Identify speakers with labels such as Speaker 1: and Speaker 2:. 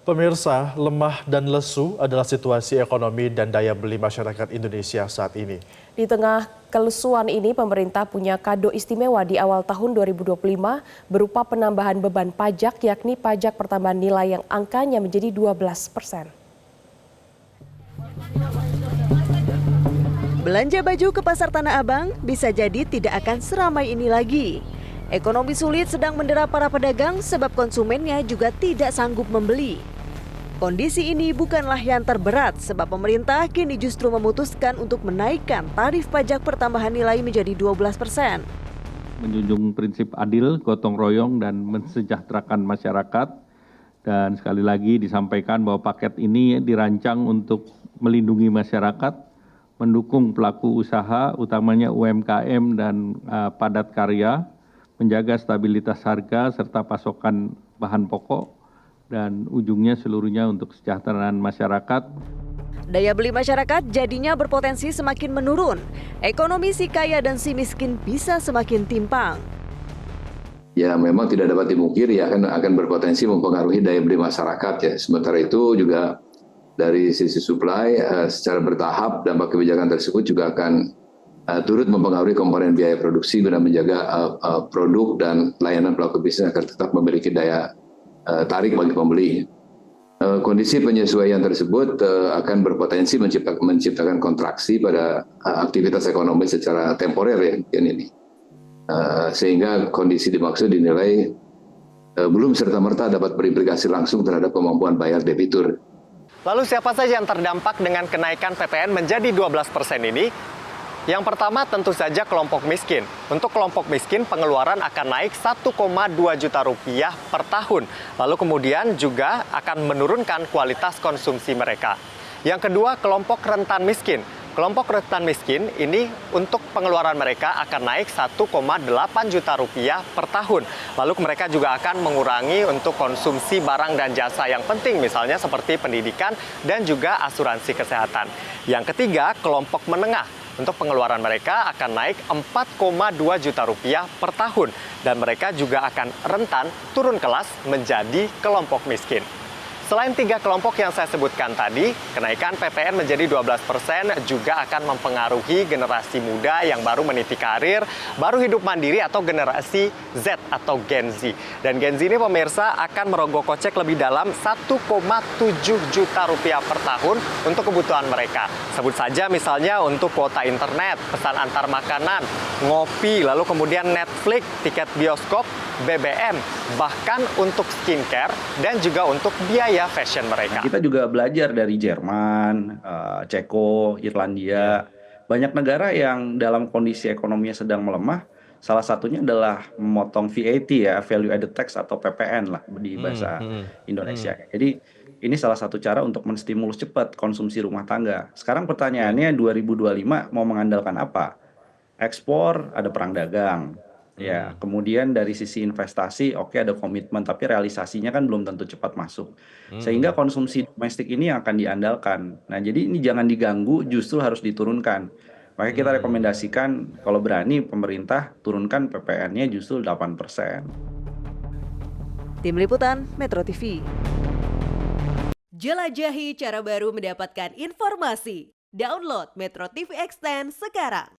Speaker 1: Pemirsa, lemah dan lesu adalah situasi ekonomi dan daya beli masyarakat Indonesia saat ini.
Speaker 2: Di tengah kelesuan ini, pemerintah punya kado istimewa di awal tahun 2025 berupa penambahan beban pajak, yakni pajak pertambahan nilai yang angkanya menjadi 12%.
Speaker 3: Belanja baju ke pasar Tanah Abang bisa jadi tidak akan seramai ini lagi. Ekonomi sulit sedang mendera para pedagang sebab konsumennya juga tidak sanggup membeli. Kondisi ini bukanlah yang terberat sebab pemerintah kini justru memutuskan untuk menaikkan tarif pajak pertambahan nilai menjadi 12%.
Speaker 4: Menjunjung prinsip adil, gotong royong, dan mensejahterakan masyarakat. Dan sekali lagi disampaikan bahwa paket ini dirancang untuk melindungi masyarakat, mendukung pelaku usaha, utamanya UMKM dan padat karya, menjaga stabilitas harga serta pasokan bahan pokok, dan ujungnya seluruhnya untuk kesejahteraan masyarakat.
Speaker 3: Daya beli masyarakat jadinya berpotensi semakin menurun. Ekonomi si kaya dan si miskin bisa semakin timpang.
Speaker 5: Ya memang tidak dapat dimungkiri akan berpotensi mempengaruhi daya beli masyarakat ya. Sementara itu juga dari sisi supply secara bertahap dampak kebijakan tersebut juga akan turut mempengaruhi komponen biaya produksi guna menjaga produk dan layanan pelaku bisnis agar tetap memiliki daya tarik bagi pembeli. Kondisi penyesuaian tersebut akan berpotensi menciptakan kontraksi pada aktivitas ekonomi secara temporer ya ini. Sehingga kondisi dimaksud dinilai belum serta-merta dapat berimplikasi langsung terhadap kemampuan bayar debitur.
Speaker 6: Lalu siapa saja yang terdampak dengan kenaikan PPN menjadi 12% ini? Yang pertama tentu saja kelompok miskin. Untuk kelompok miskin pengeluaran akan naik 1,2 juta rupiah per tahun. Lalu kemudian juga akan menurunkan kualitas konsumsi mereka. Yang kedua kelompok rentan miskin. Kelompok rentan miskin ini untuk pengeluaran mereka akan naik 1,8 juta rupiah per tahun. Lalu mereka juga akan mengurangi untuk konsumsi barang dan jasa yang penting, misalnya seperti pendidikan dan juga asuransi kesehatan. Yang ketiga, kelompok menengah. Untuk pengeluaran mereka akan naik 4,2 juta rupiah per tahun. Dan mereka juga akan rentan turun kelas menjadi kelompok miskin. Selain tiga kelompok yang saya sebutkan tadi, kenaikan PPN menjadi 12% juga akan mempengaruhi generasi muda yang baru meniti karir, baru hidup mandiri atau generasi Z atau Gen Z. Dan Gen Z ini pemirsa akan merogoh kocek lebih dalam 1,7 juta rupiah per tahun untuk kebutuhan mereka. Sebut saja misalnya untuk kuota internet, pesan antar makanan, ngopi, lalu kemudian Netflix, tiket bioskop, BBM, bahkan untuk skincare dan juga untuk biaya fashion mereka.
Speaker 7: Kita juga belajar dari Jerman, Ceko, Irlandia, banyak negara yang dalam kondisi ekonominya sedang melemah. Salah satunya adalah memotong VAT ya, Value Added Tax atau PPN lah di bahasa Indonesia. Jadi ini salah satu cara untuk menstimulus cepat konsumsi rumah tangga. Sekarang pertanyaannya 2025 mau mengandalkan apa? Ekspor, ada perang dagang. Ya, kemudian dari sisi investasi, oke ada komitmen, tapi realisasinya kan belum tentu cepat masuk. Sehingga konsumsi domestik ini yang akan diandalkan. Nah, jadi ini jangan diganggu, justru harus diturunkan. Makanya kita rekomendasikan kalau berani pemerintah turunkan PPN-nya justru 8%.
Speaker 3: Tim Liputan Metro TV.
Speaker 8: Jelajahi cara baru mendapatkan informasi. Download Metro TV Extend sekarang.